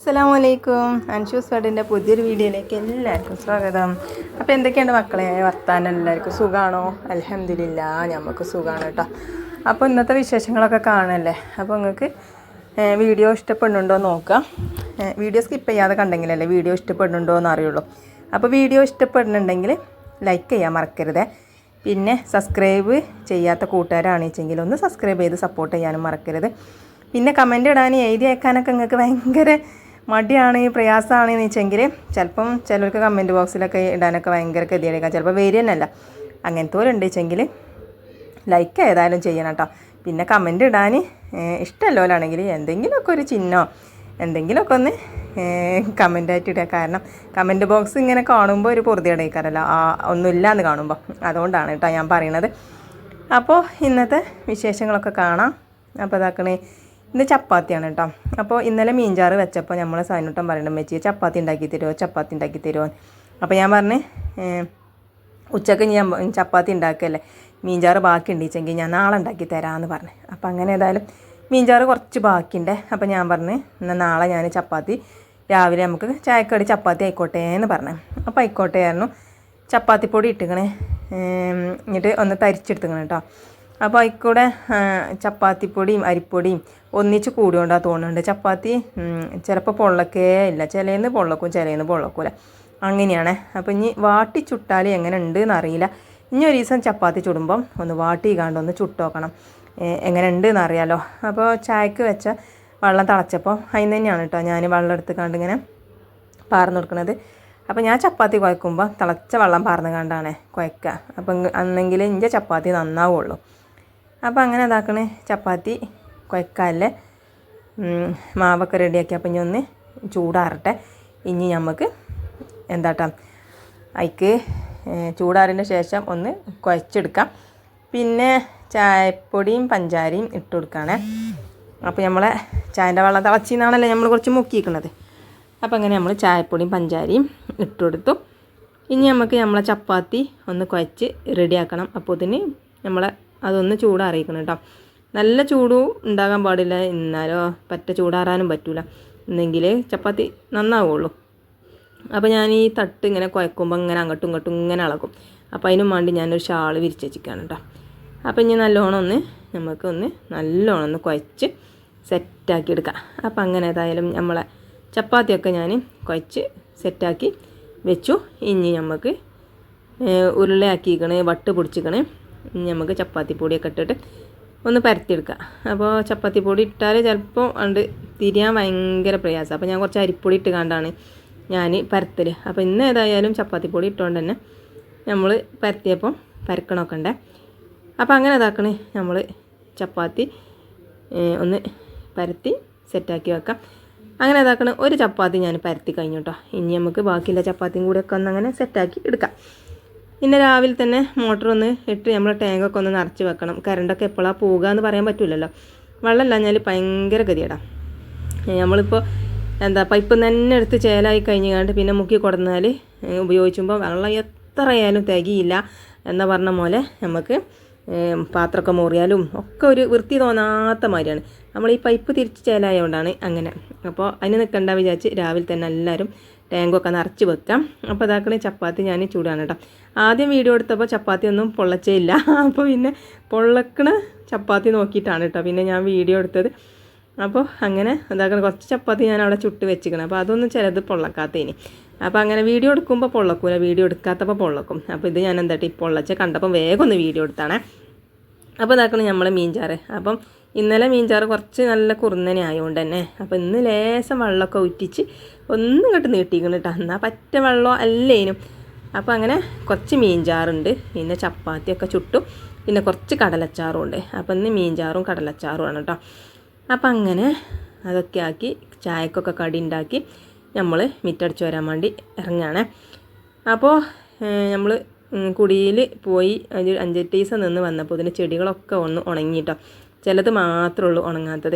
അസ്സലാമലൈക്കും. അൻഷൂസ് വേർഡിൻ്റെ പുതിയൊരു വീഡിയോയിലേക്ക് എല്ലാവർക്കും സ്വാഗതം. അപ്പോൾ എന്തൊക്കെയുണ്ട് മക്കളെ, വർത്താനം? എല്ലാവർക്കും സുഖമാണോ? അൽഹംദുലില്ലാ, നമുക്ക് സുഖമാണ് കേട്ടോ. അപ്പോൾ ഇന്നത്തെ വിശേഷങ്ങളൊക്കെ കാണല്ലേ. അപ്പോൾ നിങ്ങൾക്ക് വീഡിയോ ഇഷ്ടപ്പെടുന്നുണ്ടോ നോക്കാം. വീഡിയോ സ്കിപ്പ് ചെയ്യാതെ കണ്ടെങ്കിലല്ലേ വീഡിയോ ഇഷ്ടപ്പെടുന്നുണ്ടോ എന്ന് അറിയുള്ളൂ. അപ്പോൾ വീഡിയോ ഇഷ്ടപ്പെടുന്നുണ്ടെങ്കിൽ ലൈക്ക് ചെയ്യാൻ മറക്കരുത്. പിന്നെ സബ്സ്ക്രൈബ് ചെയ്യാത്ത കൂട്ടുകാരാണെച്ചെങ്കിൽ ഒന്ന് സബ്സ്ക്രൈബ് ചെയ്ത് സപ്പോർട്ട് ചെയ്യാനും മറക്കരുത്. പിന്നെ കമൻറ്റ് ഇടാനും എഴുതി അയക്കാനൊക്കെ നിങ്ങൾക്ക് ഭയങ്കര മടിയാണ്, പ്രയാസമാണെന്ന് വെച്ചെങ്കിൽ ചിലപ്പം ചിലർക്ക് കമൻറ്റ് ബോക്സിലൊക്കെ ഇടാനൊക്കെ ഭയങ്കര ഗതിയായിരിക്കാം. ചിലപ്പോൾ വേരിയനല്ല അങ്ങനത്തെ പോലെ ഉണ്ട് വെച്ചെങ്കിൽ ലൈക്ക് ഏതായാലും ചെയ്യണം കേട്ടോ. പിന്നെ കമൻറ്റ് ഇടാൻ ഇഷ്ടമല്ലോലാണെങ്കിൽ എന്തെങ്കിലുമൊക്കെ ഒരു ചിഹ്നമോ എന്തെങ്കിലുമൊക്കെ ഒന്ന് കമൻറ്റായിട്ട് ഇടുക. കാരണം കമൻറ്റ് ബോക്സ് ഇങ്ങനെ കാണുമ്പോൾ ഒരു പൊറുതിയടയിക്കാറല്ല, ഒന്നുമില്ല എന്ന് കാണുമ്പോൾ. അതുകൊണ്ടാണ് കേട്ടോ ഞാൻ പറയണത്. അപ്പോൾ ഇന്നത്തെ വിശേഷങ്ങളൊക്കെ കാണാം. അപ്പോൾ ഇതാക്കണേ, ഇന്ന് ചപ്പാത്തിയാണ് കേട്ടോ. അപ്പോൾ ഇന്നലെ മീൻചാറ് വെച്ചപ്പോൾ നമ്മൾ സൈനൂട്ടം പറയണം വെച്ച് ചപ്പാത്തി ഉണ്ടാക്കി തരുമോ. അപ്പോൾ ഞാൻ പറഞ്ഞ് ഉച്ചക്ക് ഞാൻ ചപ്പാത്തി ഉണ്ടാക്കുകയല്ലേ, മീൻചാറ് ബാക്കി ഉണ്ടെച്ചെങ്കിൽ ഞാൻ നാളെ ഉണ്ടാക്കി തരാമെന്ന് പറഞ്ഞു. അപ്പോൾ അങ്ങനെ ഏതായാലും മീൻചാറ് കുറച്ച് ബാക്കിയുണ്ട്. അപ്പോൾ ഞാൻ പറഞ്ഞ് എന്നാൽ നാളെ ഞാൻ ചപ്പാത്തി രാവിലെ നമുക്ക് ചായക്കടി ചപ്പാത്തി ആയിക്കോട്ടെ എന്ന് പറഞ്ഞു. അപ്പോൾ ആയിക്കോട്ടെ ആയിരുന്നു. ചപ്പാത്തിപ്പൊടി ഇട്ടിക്കണേ, എന്നിട്ട് ഒന്ന് തരിച്ചെടുത്തിക്കണം കേട്ടോ. അപ്പോൾ അതിൽക്കൂടെ ചപ്പാത്തിപ്പൊടിയും അരിപ്പൊടിയും ഒന്നിച്ച് കൂടിയോണ്ടാ തോന്നുന്നുണ്ട്. ചപ്പാത്തി ചിലപ്പോൾ പൊള്ളക്കേ ഇല്ല, ചിലയിന്ന് പൊള്ളക്കും ചിലയിന്ന് പൊള്ളക്കൂല, അങ്ങനെയാണ്. അപ്പോൾ ഇനി വാട്ടി ചുട്ടാൽ എങ്ങനെ ഉണ്ട് എന്നറിയില്ല. ഇനി ഒരു ദിവസം ചപ്പാത്തി ചുടുമ്പം ഒന്ന് വാട്ടി കാണ്ടൊന്ന് ചുട്ട് നോക്കണം എങ്ങനെ ഉണ്ട് എന്നറിയാലോ. അപ്പോൾ ചായക്ക് വെച്ച വെള്ളം തിളച്ചപ്പോൾ അതിന് തന്നെയാണ് കേട്ടോ ഞാൻ വെള്ളം എടുത്ത് കണ്ട് ഇങ്ങനെ പാർന്ന് കൊടുക്കുന്നത്. അപ്പോൾ ഞാൻ ചപ്പാത്തി കുഴക്കുമ്പോൾ തിളച്ച വെള്ളം പാർന്ന് കണ്ടാണ് കുഴക്കുക. അപ്പം അന്നെങ്കിൽ ഇൻ്റെ ചപ്പാത്തി നന്നാവുള്ളൂ. അപ്പോൾ അങ്ങനെ ഇതാക്കണേ, ചപ്പാത്തി കുഴക്കാല്ലേ മാവൊക്കെ റെഡിയാക്കി. അപ്പം ഇനി ഒന്ന് ചൂടാറട്ടെ. ഇനി നമുക്ക് എന്താട്ടാ അതിക്ക് ചൂടാറിൻ്റെ ശേഷം ഒന്ന് കുഴച്ചെടുക്കാം. പിന്നെ ചായപ്പൊടിയും പഞ്ചാരയും ഇട്ട് കൊടുക്കുകയാണേ. അപ്പോൾ നമ്മളെ ചായൻ്റെ വെള്ളം തിളച്ചിന്നാണല്ലോ നമ്മൾ കുറച്ച് മുക്കിയിരിക്കുന്നത്. അപ്പോൾ അങ്ങനെ നമ്മൾ ചായപ്പൊടിയും പഞ്ചാരയും ഇട്ട് കൊടുത്തു. ഇനി നമുക്ക് നമ്മളെ ചപ്പാത്തി ഒന്ന് കുഴച്ച് റെഡിയാക്കണം. അപ്പോൾ ഇതിന് നമ്മളെ അതൊന്ന് ചൂടാറിയിക്കണം കേട്ടോ. നല്ല ചൂടും ഉണ്ടാകാൻ പാടില്ല, എന്നാലോ പറ്റ ചൂടാറാനും പറ്റില്ല, എന്നെങ്കിലേ ചപ്പാത്തി നന്നാവുള്ളൂ. അപ്പോൾ ഞാൻ ഈ തട്ട് ഇങ്ങനെ കുഴക്കുമ്പോൾ ഇങ്ങനെ അങ്ങോട്ടും ഇങ്ങോട്ടും ഇങ്ങനെ ഇളകും. അപ്പോൾ അതിനും വേണ്ടി ഞാനൊരു ഷാൾ വിരിച്ച് വെച്ചിരിക്കുകയാണ് കേട്ടോ. അപ്പോൾ ഇനി നമുക്കൊന്ന് നല്ലോണം ഒന്ന് കുഴച്ച് സെറ്റാക്കി എടുക്കാം. അപ്പോൾ അങ്ങനെ ഏതായാലും നമ്മളെ ചപ്പാത്തിയൊക്കെ ഞാൻ കുഴച്ച് സെറ്റാക്കി വെച്ചു. ഇനി നമുക്ക് ഉരുളയാക്കിക്കണേ, വട്ട് പൊടിച്ചിക്കണേ. ഇനി നമുക്ക് ചപ്പാത്തിപ്പൊടിയൊക്കെ ഇട്ടിട്ട് ഒന്ന് പരത്തിയെടുക്കാം. അപ്പോൾ ചപ്പാത്തിപ്പൊടി ഇട്ടാൽ ചിലപ്പോൾ ഉണ്ട് തിരിയാൻ ഭയങ്കര പ്രയാസം. അപ്പോൾ ഞാൻ കുറച്ച് അരിപ്പൊടി ഇട്ട് കണ്ടാണ് ഞാൻ പരത്തൽ. അപ്പോൾ ഇന്ന് ഏതായാലും ചപ്പാത്തിപ്പൊടി ഇട്ടുകൊണ്ട് തന്നെ നമ്മൾ പരത്തിയപ്പോൾ പരക്കണമൊക്കെ ഉണ്ട്. അപ്പോൾ അങ്ങനെ ഇതാക്കണേ, നമ്മൾ ചപ്പാത്തി ഒന്ന് പരത്തി സെറ്റാക്കി വെക്കാം. അങ്ങനെ ഇതാക്കണ ഒരു ചപ്പാത്തി ഞാൻ പരത്തി കഴിഞ്ഞു കേട്ടോ. ഇനി നമുക്ക് ബാക്കിയുള്ള ചപ്പാത്തിയും കൂടെ ഒക്കെ ഒന്ന് അങ്ങനെ സെറ്റാക്കി എടുക്കാം. പിന്നെ രാവിലെ തന്നെ മോട്ടർ ഒന്ന് ഇട്ട് നമ്മൾ ടാങ്കൊക്കെ ഒന്ന് നിറച്ച് വെക്കണം. കറണ്ടൊക്കെ എപ്പോഴാണ് പോകുക എന്ന് പറയാൻ പറ്റില്ലല്ലോ. വെള്ളമില്ലാഞ്ഞാൽ ഭയങ്കര ഗതികേടാ. നമ്മളിപ്പോൾ പൈപ്പ് തന്നെ എടുത്ത് ചേലായി കഴിഞ്ഞാണ്ട് പിന്നെ മുക്കി കൊടുന്നാൽ ഉപയോഗിച്ചുമ്പോൾ വെള്ളം എത്രയായാലും തികയില്ല എന്ന പറഞ്ഞ പോലെ നമുക്ക് പാത്രമൊക്കെ മുറിയാലും ഒക്കെ ഒരു വൃത്തി തോന്നാത്ത മാതിരിയാണ്. നമ്മൾ ഈ പൈപ്പ് തിരിച്ച് ചേലായതുകൊണ്ടാണ് അങ്ങനെ. അപ്പോൾ അതിന് നിൽക്കണ്ട വിചാരിച്ച് രാവിലെ തന്നെ എല്ലാവരും ടാങ്കൊക്കെ നിറച്ച് വെക്കാം. അപ്പോൾ അതാക്കണേ ചപ്പാത്തി ഞാൻ ചൂടാണ് കേട്ടോ. ആദ്യം വീഡിയോ എടുത്തപ്പോൾ ചപ്പാത്തി ഒന്നും പൊള്ളച്ചേ ഇല്ല. അപ്പോൾ പിന്നെ പൊള്ളക്കണ ചപ്പാത്തി നോക്കിയിട്ടാണ് കേട്ടോ പിന്നെ ഞാൻ വീഡിയോ എടുത്തത്. അപ്പോൾ അങ്ങനെ അതാക്കണ കുറച്ച് ചപ്പാത്തി ഞാൻ അവിടെ ചുട്ട് വെച്ചിക്കണം. അപ്പോൾ അതൊന്നും ചിലത് പൊള്ളക്കാത്തേനി. അപ്പോൾ അങ്ങനെ വീഡിയോ എടുക്കുമ്പോൾ പൊള്ളക്കൂല, വീഡിയോ എടുക്കാത്തപ്പോൾ പൊള്ളക്കും. അപ്പോൾ ഇത് ഞാൻ ഈ പൊള്ളച്ച കണ്ടപ്പം വേഗം ഒന്ന് വീഡിയോ എടുത്താണ്. അപ്പോൾ ഇതാക്കണം നമ്മൾ മീൻചാറ്. അപ്പം ഇന്നലെ മീൻചാറ് കുറച്ച് നല്ല കുറുന്നനെ ആയതുകൊണ്ട് തന്നെ അപ്പോൾ ഇന്ന് ലേശം വെള്ളമൊക്കെ ഊറ്റിച്ച് ഒന്നും ഇങ്ങോട്ട് നീട്ടിക്കണം കേട്ടോ. എന്നാൽ പറ്റ വെള്ളം അല്ലേനും. അപ്പോൾ അങ്ങനെ കുറച്ച് മീൻചാറുണ്ട്, പിന്നെ ചപ്പാത്തിയൊക്കെ ചുട്ടു, പിന്നെ കുറച്ച് കടലച്ചാറും ഉണ്ട്. അപ്പോൾ ഇന്ന് മീൻചാറും കടലച്ചാറുമാണ് കേട്ടോ. അപ്പം അങ്ങനെ അതൊക്കെ ആക്കി ചായക്കൊക്കെ കടി ഉണ്ടാക്കി നമ്മൾ മിറ്റടിച്ച് വരാൻ വേണ്ടി ഇറങ്ങുകയാണ്. അപ്പോൾ നമ്മൾ കുടിയിൽ പോയി ഒരു 5-8 ദിവസം നിന്ന് വന്നപ്പോൾ ഇതിന് ചെടികളൊക്കെ ഒന്ന് ഉണങ്ങിയിട്ടോ. ചിലത് മാത്രമേ ഉള്ളൂ ഉണങ്ങാത്തത്.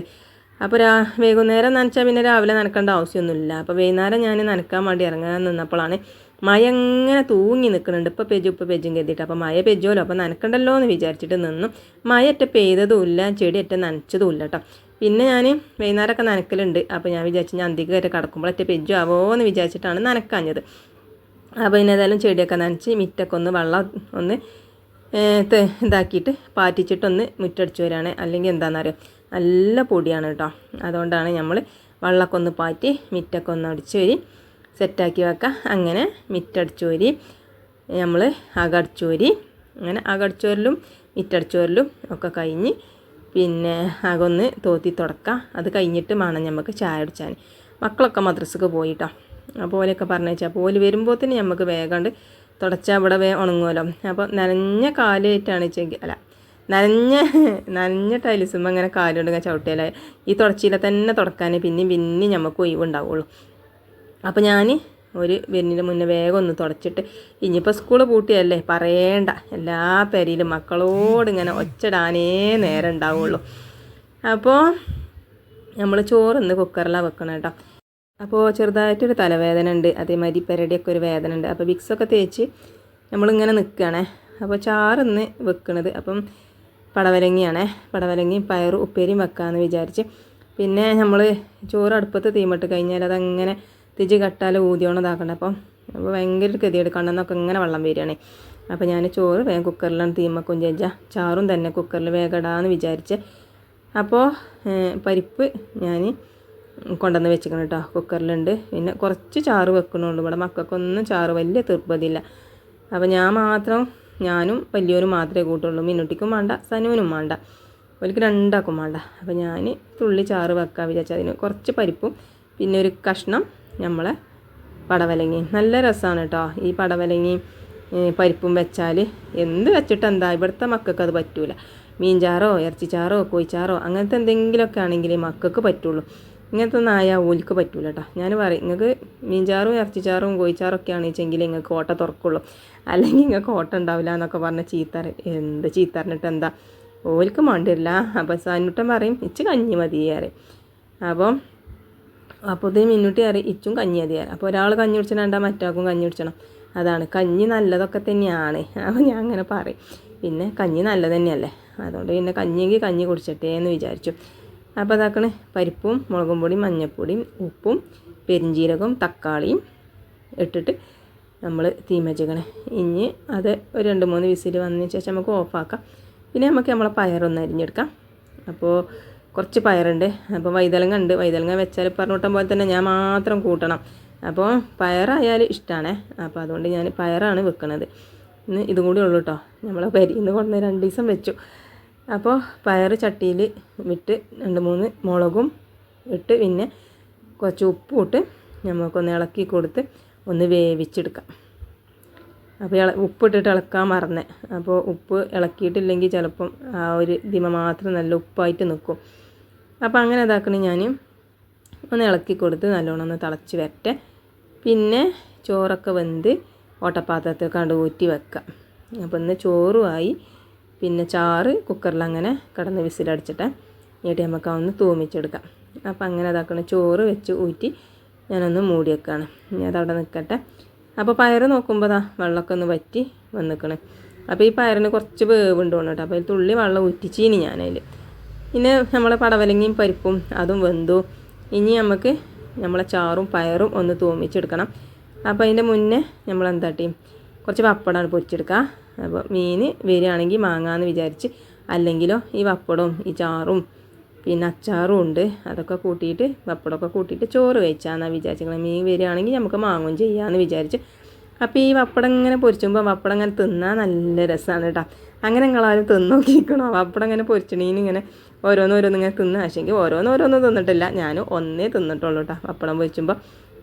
അപ്പോൾ വൈകുന്നേരം നനച്ചാൽ പിന്നെ രാവിലെ നനക്കേണ്ട ആവശ്യമൊന്നുമില്ല. അപ്പോൾ വൈകുന്നേരം ഞാൻ നനക്കാൻ വേണ്ടി ഇറങ്ങാൻ നിന്നപ്പോഴാണ് മഴ എങ്ങനെ തൂങ്ങി നിൽക്കുന്നുണ്ട്. ഇപ്പോൾ പെജും കരുതിയിട്ട്. അപ്പോൾ മഴ പെജുമല്ലോ, അപ്പോൾ നനക്കണ്ടല്ലോ എന്ന് വിചാരിച്ചിട്ട് നിന്നു. മഴ ഒറ്റ പെയ്തതുമില്ല, ചെടി ഒറ്റ നനച്ചതുമില്ല കേട്ടോ. പിന്നെ ഞാൻ വൈകുന്നേരമൊക്കെ നനക്കലുണ്ട്. അപ്പോൾ ഞാൻ വിചാരിച്ചു ഞാൻ അന്തിക്ക് വരെ കിടക്കുമ്പോൾ ഒറ്റ പെജ്ജു ആവോ എന്ന് വിചാരിച്ചിട്ടാണ് നനക്കാഞ്ഞത്. അപ്പോൾ പിന്നെ ഏതായാലും ചെടിയൊക്കെ നനച്ച് മിറ്റൊക്കെ ഒന്ന് വെള്ളം ഒന്ന് ഇതാക്കിയിട്ട് പാറ്റിച്ചിട്ടൊന്ന് മുറ്റടിച്ച് വരികയാണ്. അല്ലെങ്കിൽ എന്താണെന്നറിയോ, നല്ല പൊടിയാണ് കേട്ടോ. അതുകൊണ്ടാണ് നമ്മൾ വെള്ളമൊക്കെ ഒന്ന് പാറ്റി മിറ്റൊക്കെ ഒന്ന് അടിച്ച് വരി സെറ്റാക്കി വെക്കാം. അങ്ങനെ മിറ്റടിച്ച് വരി നമ്മൾ അകടിച്ച് വരി, അങ്ങനെ അകടിച്ച് വരലും മിറ്റടിച്ച് വരലും ഒക്കെ കഴിഞ്ഞ് പിന്നെ അകൊന്ന് തോത്തി തുടക്കാം. അത് കഴിഞ്ഞിട്ട് വേണം നമുക്ക് ചായ അടിച്ചാൻ. മക്കളൊക്കെ മദ്രസക്ക് പോയിട്ടോ. അപ്പോൾ ഓലൊക്കെ പറഞ്ഞേച്ചാൽ അപ്പോൾ ഓല് വരുമ്പോഴത്തേന് നമുക്ക് വേഗം തുടച്ചാൽ ഇവിടെ ഉണങ്ങുമല്ലോ. അപ്പോൾ നനഞ്ഞ കാലായിട്ടാണ് വെച്ചെങ്കിൽ അല്ല നനഞ്ഞ ടൈൽസുമ്പോൾ അങ്ങനെ കാലുകൊണ്ടിങ്ങനെ ചവിട്ടിയാൽ ഈ തുടച്ചിയിൽ തന്നെ തുടക്കാൻ പിന്നെയും നമുക്ക് ഒഴിവുണ്ടാവുള്ളൂ. അപ്പോൾ ഞാൻ ഒരു വരുന്നതിന് മുന്നേ വേഗം ഒന്ന് തുടച്ചിട്ട് ഇനിയിപ്പോൾ സ്കൂൾ പൂട്ടിയല്ലേ പറയേണ്ട, എല്ലാ പെരയിലും മക്കളോട് ഇങ്ങനെ ഒച്ചടാനേ നേരം ഉണ്ടാവുള്ളൂ. അപ്പോൾ നമ്മൾ ചോറിന്ന് കുക്കറിലാണ് വെക്കണം കേട്ടോ. അപ്പോൾ ചെറുതായിട്ടൊരു തലവേദന ഉണ്ട്, അതേമാതിരി പെരടിയൊക്കെ ഒരു വേദന ഉണ്ട്. അപ്പോൾ വിക്സൊക്കെ തേച്ച് നമ്മളിങ്ങനെ നിൽക്കുകയാണേ. അപ്പോൾ ചാറിന്ന് വെക്കണത് അപ്പം പടവലങ്ങയും പയറും ഉപ്പേരിയും വെക്കാമെന്ന് വിചാരിച്ച്. പിന്നെ നമ്മൾ ചോറ് അടുപ്പത്ത് തീമിട്ട് കഴിഞ്ഞാൽ അതങ്ങനെ തിജ് കട്ടാൽ ഊതിയോണം ഇതാക്കണ്ട. അപ്പോൾ ഭയങ്കര ഗതിയെടുത്ത് കണ്ണെന്നൊക്കെ ഇങ്ങനെ വെള്ളം വരികയാണ്. അപ്പോൾ ഞാൻ ചോറ് വേഗം കുക്കറിലാണ് തീമക്കും ചേച്ചാൽ ചാറും തന്നെ കുക്കറിൽ വേഗം ഇടാമെന്ന് വിചാരിച്ച്. അപ്പോൾ പരിപ്പ് ഞാൻ കൊണ്ടുവന്ന് വെച്ചിരിക്കണം കേട്ടോ, കുക്കറിലുണ്ട്. പിന്നെ കുറച്ച് ചാറ് വെക്കണുള്ളൂ. ഇവിടെ മക്കൾക്കൊന്നും ചാറ് വലിയ തീർപ്പതില്ല. അപ്പോൾ ഞാനും വലിയവനും മാത്രമേ കൂട്ടുള്ളൂ. മിന്നുട്ടിക്കും വേണ്ട, സനുവിനും വേണ്ട, അവർക്ക് രണ്ടാക്കും വേണ്ട. അപ്പോൾ ഞാൻ തുള്ളി ചാറ് വെക്കാൻ വിചാരിച്ചാൽ അതിന് കുറച്ച് പരിപ്പും പിന്നെ ഒരു കഷ്ണം നമ്മളെ പടവലങ്ങയും. നല്ല രസമാണ് കേട്ടോ ഈ പടവലങ്ങയും പരിപ്പും വെച്ചാൽ. എന്ത് വെച്ചിട്ട് എന്താ, ഇവിടുത്തെ മക്കൾക്ക് അത് പറ്റൂല. മീൻചാറോ ഇറച്ചിച്ചാറോ കോഴിച്ചാറോ അങ്ങനത്തെ എന്തെങ്കിലുമൊക്കെ ആണെങ്കിൽ മക്കൾക്ക് പറ്റുള്ളൂ. ഇങ്ങനത്തെ ഒന്നും ആയാൽ ഓലിക്ക് പറ്റൂല കേട്ടോ. ഞാൻ പറയും നിങ്ങൾക്ക് മീൻചാറും ഇറച്ചിച്ചാറും കോഴിച്ചാറും ഒക്കെ ആണെച്ചെങ്കിൽ നിങ്ങൾക്ക് ഓട്ട തുറക്കുള്ളൂ, അല്ലെങ്കിൽ നിങ്ങൾക്ക് ഓട്ടം ഉണ്ടാവില്ല എന്നൊക്കെ പറഞ്ഞ എന്ത് ചീത്തറിഞ്ഞിട്ട് എന്താ, ഓലിക്ക് മണ്ടില്ല. അപ്പോൾ സന്നുട്ടൻ പറയും ഇച്ച് കഞ്ഞി മതി പറയും. അപ്പോൾ ഇത് മിന്നുട്ടി അറിയും ഇച്ചും കഞ്ഞി മതി. അപ്പോൾ ഒരാൾ കഞ്ഞി കുടിച്ചിട്ടുണ്ടാ മറ്റാൾക്കും കഞ്ഞി കുടിച്ചണം. അതാണ് കഞ്ഞി നല്ലതൊക്കെ തന്നെയാണ്. അപ്പോൾ ഞാൻ അങ്ങനെ പറയും. പിന്നെ കഞ്ഞി നല്ലത് തന്നെയല്ലേ, അതുകൊണ്ട് പിന്നെ കഞ്ഞിയെങ്കിൽ കഞ്ഞി കുടിച്ചട്ടെ എന്ന് വിചാരിച്ചു. അപ്പോൾ അതാക്കണ പരിപ്പും മുളകും പൊടിയും മഞ്ഞൾപ്പൊടിയും ഉപ്പും പെരിഞ്ചീരകവും തക്കാളിയും ഇട്ടിട്ട് നമ്മൾ തീമച്ചേക്കണേ. ഇനി അത് ഒരു 2-3 വിസിൽ വന്നതിന് ശേഷം നമുക്ക് ഓഫാക്കാം. പിന്നെ നമുക്ക് നമ്മളെ പയറൊന്ന് അരിഞ്ഞെടുക്കാം. അപ്പോൾ കുറച്ച് പയറുണ്ട്. അപ്പോൾ വൈതലങ്ങ ഉണ്ട്. വൈതലങ്ങ വെച്ചാൽ പറഞ്ഞിട്ട പോലെ തന്നെ ഞാൻ മാത്രം കൂട്ടണം. അപ്പോൾ പയറായാൽ ഇഷ്ടമാണേ. അപ്പോൾ അതുകൊണ്ട് ഞാൻ പയറാണ് വെക്കണത്. ഇന്ന് ഇതും കൂടി ഉള്ളൂ കേട്ടോ. നമ്മളെ പരിന്ന് കൊണ്ടുവന്ന് 2 ദിവസം വെച്ചു. അപ്പോൾ പയർ ചട്ടിയിൽ വിട്ട് 2-3 മുളകും ഇട്ട് പിന്നെ കുറച്ച് ഉപ്പും ഇട്ട് നമുക്കൊന്ന് ഇളക്കി കൊടുത്ത് ഒന്ന് വേവിച്ചെടുക്കാം. അപ്പോൾ ഉപ്പിട്ടിട്ട് ഇളക്കാൻ മറന്നേ. അപ്പോൾ ഉപ്പ് ഇളക്കിയിട്ടില്ലെങ്കിൽ ചിലപ്പം ആ ഒരു ദിമ മാത്രം നല്ല ഉപ്പായിട്ട് നിൽക്കും. അപ്പോൾ അങ്ങനെ ഇതാക്കണേ ഞാൻ ഒന്ന് ഇളക്കി കൊടുത്ത് നല്ലോണം ഒന്ന് തിളച്ച് വരട്ടെ. പിന്നെ ചോറൊക്കെ വെന്ത് ഓട്ടപ്പാത്രത്തിൽ കണ്ട് ഊറ്റി വെക്കാം. അപ്പോൾ ഇന്ന് ചോറുമായി. പിന്നെ ചാറ് കുക്കറിൽ അങ്ങനെ കിടന്ന് വിസിലടിച്ചിട്ട് എന്നിട്ട് നമുക്ക് ഒന്ന് തൂമിച്ചെടുക്കാം. അപ്പോൾ അങ്ങനെ ഇതാക്കണം. ചോറ് വെച്ച് ഊറ്റി ഞാനൊന്ന് മൂടി വെക്കുകയാണ്. ഇനി അതവിടെ നിൽക്കട്ടെ. അപ്പോൾ പയർ നോക്കുമ്പോൾ വെള്ളമൊക്കെ ഒന്ന് വറ്റി വന്നിക്കണേ. അപ്പോൾ ഈ പയറിന് കുറച്ച് വേവുണ്ട് കേട്ടോ. അപ്പോൾ തുള്ളി വെള്ളം ഊറ്റിച്ചീനി ഞാനതിൽ. പിന്നെ നമ്മളെ പടവലങ്ങയും പരിപ്പും അതും വെന്തു. ഇനി നമുക്ക് നമ്മളെ ചാറും പയറും ഒന്ന് തൂമിച്ചെടുക്കണം. അപ്പോൾ അതിൻ്റെ മുന്നേ നമ്മൾ എന്താട്ടി കുറച്ച് പപ്പടമാണ് പൊരിച്ചെടുക്കുക. അപ്പോൾ മീൻ വരികയാണെങ്കിൽ വാങ്ങാമെന്ന് വിചാരിച്ച്, അല്ലെങ്കിലോ ഈ പപ്പടവും ഈ ചാറും പിന്നെ അച്ചാറും ഉണ്ട്, അതൊക്കെ കൂട്ടിയിട്ട് പപ്പടമൊക്കെ കൂട്ടിയിട്ട് ചോറ് കഴിച്ചാന്നാണ് വിചാരിച്ചിരിക്കുന്നത്. മീൻ വരികയാണെങ്കിൽ നമുക്ക് വാങ്ങുകയും ചെയ്യാമെന്ന് വിചാരിച്ച്. അപ്പോൾ ഈ പപ്പടം ഇങ്ങനെ പൊരിച്ചുമ്പോൾ പപ്പടം ഇങ്ങനെ തിന്നാൻ നല്ല രസമാണ് കേട്ടോ. അങ്ങനെ നിങ്ങളാരും തിന്നോക്കിയിരിക്കണോ? പപ്പടം ഇങ്ങനെ പൊരിച്ചിടീന് ഇങ്ങനെ ഓരോന്നിങ്ങനെ തിന്നുക. പക്ഷേങ്കിൽ ഓരോന്ന് തിന്നിട്ടില്ല, ഞാൻ ഒന്നേ തിന്നിട്ടുള്ളൂ കേട്ടോ. പപ്പടം പൊരിച്ചുമ്പോൾ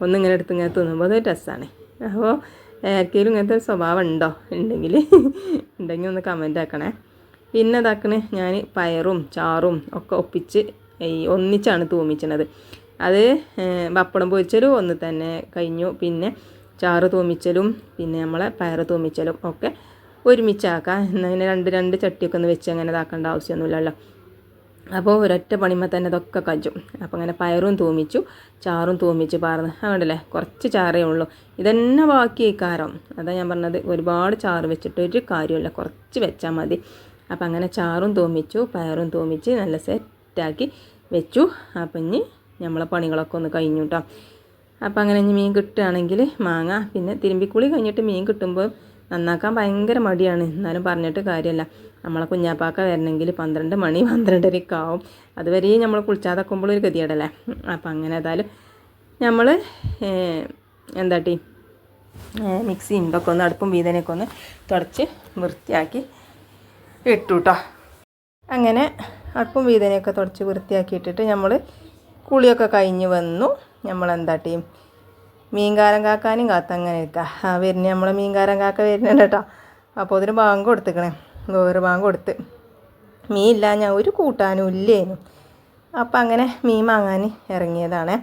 ഒന്നിങ്ങനെ എടുത്ത് ഇങ്ങനെ തിന്നുമ്പോൾ അത് രസമാണ്. അപ്പോൾ ആർക്കെങ്കിലും ഇങ്ങനത്തെ സ്വഭാവം ഉണ്ടെങ്കിൽ ഒന്ന് കമൻ്റ് ആക്കണേ. പിന്നെ ഇതാക്കണേ ഞാൻ പയറും ചാറും ഒക്കെ ഒന്നിച്ചാണ് തൂമിച്ചത്. അത് പപ്പടം പൊരിച്ചലും ഒന്ന് തന്നെ കഴിഞ്ഞു. പിന്നെ ചാറ് തൂമിച്ചലും പിന്നെ നമ്മളെ പയർ തൂമിച്ചലും ഒക്കെ ഒരുമിച്ചാക്കാം. എന്നങ്ങനെ രണ്ട് ചട്ടിയൊക്കെ ഒന്ന് വെച്ച് അങ്ങനെ ഇതാക്കേണ്ട ആവശ്യമൊന്നുമില്ലല്ലോ. അപ്പോൾ ഒരൊറ്റ പണിമ തന്നെ ഇതൊക്കെ കഴിച്ചു. അപ്പോൾ അങ്ങനെ പയറും തൂമിച്ചു ചാറും തൂമിച്ച് പാർന്ന് അതുകൊണ്ടല്ലേ കുറച്ച് ചാറേ ഉള്ളൂ. ഇതന്നെ ബാക്കി കാരം. അതാ ഞാൻ പറഞ്ഞത്, ഒരുപാട് ചാറ് വെച്ചിട്ട് ഒരു കാര്യമില്ല, കുറച്ച് വെച്ചാൽ മതി. അപ്പോൾ അങ്ങനെ ചാറും തൂമിച്ചു പയറും തൂമിച്ച് നല്ല സെറ്റാക്കി വെച്ചു. അപ്പം ഇനി നമ്മളെ പണികളൊക്കെ ഒന്ന് കഴിഞ്ഞു കേട്ടോ. അപ്പം അങ്ങനെ ഇനി മീൻ കിട്ടുകയാണെങ്കിൽ മാങ്ങ, പിന്നെ തിരുമ്പിക്കുളി കഴിഞ്ഞിട്ട് മീൻ കിട്ടുമ്പോൾ നന്നാക്കാൻ ഭയങ്കര മടിയാണ്. എന്നാലും പറഞ്ഞിട്ട് കാര്യമല്ല, നമ്മളെ കുഞ്ഞാപ്പാക്ക വരണമെങ്കിൽ 12 മണി 12:30 ആവും. അതുവരെ നമ്മൾ കുളിച്ചാതാക്കുമ്പോൾ ഒരു ഗതികേടല്ലേ. അപ്പം അങ്ങനെ ഏതായാലും നമ്മൾ എന്താട്ടി മിക്സിയും ഇതൊക്കെ ഒന്ന് അടുപ്പും വീതനൊക്കെ ഒന്ന് തുടച്ച് വൃത്തിയാക്കി ഇട്ടു കേട്ടോ. അങ്ങനെ അടുപ്പും വീതനയൊക്കെ തുടച്ച് വൃത്തിയാക്കിയിട്ടിട്ട് നമ്മൾ കുളിയൊക്കെ കഴിഞ്ഞ് വന്നു. നമ്മളെന്താട്ടി മീൻകാരൻ കാക്കാനും കാത്ത അങ്ങനെ ഇരിക്കുക. വരുന്ന നമ്മളെ മീൻകാരൻ കാക്ക വരുന്നുണ്ട് കേട്ടോ. അപ്പോൾ അതിന് ബാങ്ക് കൊടുത്തിക്കണേ, വേറെ ബാങ്ക് കൊടുത്ത്. മീൻ ഇല്ല, ഞാൻ ഒരു കൂട്ടാനും ഇല്ലേനും. അപ്പം അങ്ങനെ മീൻ വാങ്ങാൻ ഇറങ്ങിയതാണ്.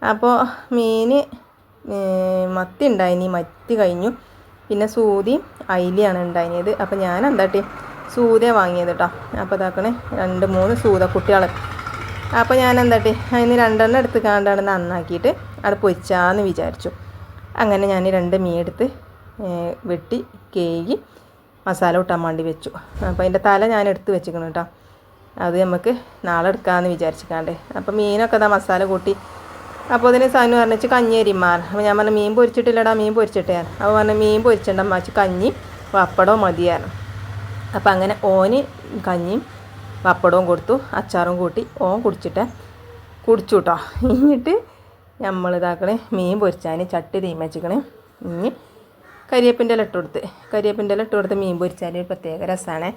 അപ്പോൾ മീൻ മത്തി ഉണ്ടായിനി, മത്തി കഴിഞ്ഞു. പിന്നെ സൂതിയും അയിലയാണ് ഉണ്ടായിരുന്നത്. അപ്പോൾ ഞാൻ എന്താട്ടി സൂത വാങ്ങിയത് കേട്ടോ. അപ്പോൾ ഇതാക്കണേ 2-3 സൂത കുട്ടികൾ. അപ്പോൾ ഞാൻ എന്താട്ടി അതിന് 2 എടുത്ത് കാണ്ടാണ് നന്നാക്കിയിട്ട് അവിടെ പൊരിച്ചാന്ന് വിചാരിച്ചു. അങ്ങനെ ഞാൻ 2 മീൻ എടുത്ത് വെട്ടി കേകി മസാല ഇട്ടാൻ വേണ്ടി വെച്ചു. അപ്പോൾ അതിൻ്റെ തല ഞാൻ എടുത്ത് വെച്ചിരിക്കണം കേട്ടോ. അത് നമുക്ക് നാളെ എടുക്കാമെന്ന് വിചാരിച്ചിക്കാണ്ട്. അപ്പോൾ മീനൊക്കെ ഇതാ മസാല കൂട്ടി. അപ്പോൾ അതിന് സനു പറഞ്ഞിട്ട് കഞ്ഞി അരിമാർ. അപ്പോൾ ഞാൻ പറഞ്ഞു മീൻ പൊരിച്ചിട്ടില്ലടാ, മീൻ പൊരിച്ചിട്ടേ. അപ്പോൾ പറഞ്ഞു മീൻ പൊരിച്ചിട്ടുണ്ടെന്ന് വെച്ച് കഞ്ഞി പപ്പടവും മതിയാണ്. അപ്പം അങ്ങനെ ഓന് കഞ്ഞിയും പപ്പടവും കൊടുത്തു, അച്ചാറും കൂട്ടി ഓൻ കുടിച്ചു കേട്ടോ. എന്നിട്ട് നമ്മൾ ഇതാക്കണേ മീൻ പൊരിച്ചാൽ ചട്ടി തീമച്ചിക്കണേ. ഇനി കരിയേപ്പിൻ്റെ ഇല ഇട്ട് കൊടുത്ത് മീൻ പൊരിച്ചാൽ ഒരു പ്രത്യേക രസമാണ്.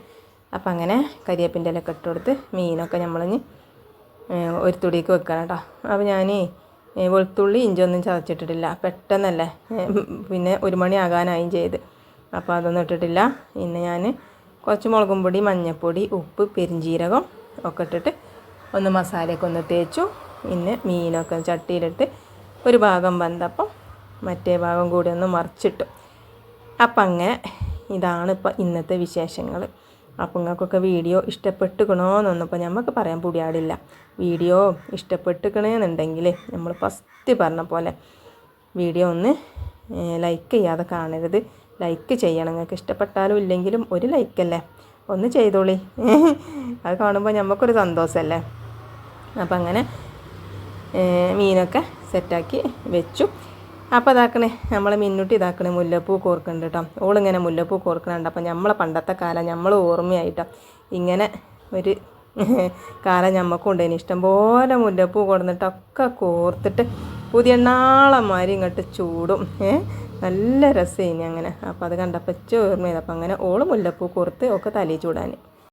അപ്പം അങ്ങനെ കരിയേപ്പിൻ്റെ ഇലയൊക്കെ ഇട്ട് കൊടുത്ത് മീനൊക്കെ നമ്മളിഞ്ഞ് ഒരു തുടിക്ക് വെക്കണം കേട്ടോ. അപ്പോൾ ഞാൻ വെളുത്തുള്ളി ഇഞ്ചൊന്നും ചതച്ചിട്ടിട്ടില്ല, പെട്ടെന്നല്ലേ, പിന്നെ 1 മണി ആകാനായും ചെയ്ത്. അപ്പോൾ അതൊന്നും ഇട്ടിട്ടില്ല. പിന്നെ ഞാൻ കുറച്ച് മുളകും പൊടി, മഞ്ഞൾപ്പൊടി, ഉപ്പ്, പെരിഞ്ചീരകം ഒക്കെ ഇട്ടിട്ട് ഒന്ന് മസാലയൊക്കെ ഒന്ന് തേച്ചു. പിന്നെ മീനൊക്കെ ചട്ടിയിലിട്ട് ഒരു ഭാഗം വന്നപ്പം മറ്റേ ഭാഗം കൂടി ഒന്ന് മറിച്ചിട്ടു. അപ്പം അങ്ങനെ ഇതാണ് ഇപ്പോൾ ഇന്നത്തെ വിശേഷങ്ങൾ. അപ്പം നിങ്ങൾക്കൊക്കെ വീഡിയോ ഇഷ്ടപ്പെട്ടുക്കണമെന്നൊന്നിപ്പോൾ നമുക്ക് പറയാൻ പുടിയാടില്ല. വീഡിയോ ഇഷ്ടപ്പെട്ടുക്കണമെന്നുണ്ടെങ്കിൽ നമ്മൾ ഫസ്റ്റ് പറഞ്ഞ പോലെ വീഡിയോ ഒന്ന് ലൈക്ക് ചെയ്യാതെ കാണരുത്. ലൈക്ക് ചെയ്യണം. നിങ്ങൾക്ക് ഇഷ്ടപ്പെട്ടാലും ഇല്ലെങ്കിലും ഒരു ലൈക്കല്ലേ, ഒന്ന് ചെയ്തോളി. അത് കാണുമ്പോൾ നമുക്കൊരു സന്തോഷമല്ലേ. അപ്പം അങ്ങനെ മീനൊക്കെ സെറ്റാക്കി വെച്ചു. അപ്പോൾ ഇതാക്കണേ നമ്മളെ മിന്നുട്ടി ഇതാക്കണേ മുല്ലപ്പൂ കോർക്കുന്നുണ്ട് കേട്ടോ. ഓളിങ്ങനെ മുല്ലപ്പൂ കോർക്കുന്നുണ്ട്. അപ്പം നമ്മളെ പണ്ടത്തെ കാലം നമ്മൾ ഓർമ്മയായിട്ടോ. ഇങ്ങനെ ഒരു കാലം ഞമ്മക്കുണ്ടേനി. ഇഷ്ടംപോലെ മുല്ലപ്പൂ കൊടുന്നിട്ടൊക്കെ കോർത്തിട്ട് പുതിയ നാളന്മാർ ഇങ്ങോട്ട് ചൂടും. നല്ല രസമായിനി അങ്ങനെ. അപ്പോൾ അത് കണ്ടപ്പോൾ ഓർമ്മ ചെയ്തു. അപ്പം അങ്ങനെ ഓള് മുല്ലപ്പൂ കോർത്ത് ഒക്കെ തലയിൽ ചൂടാൻ.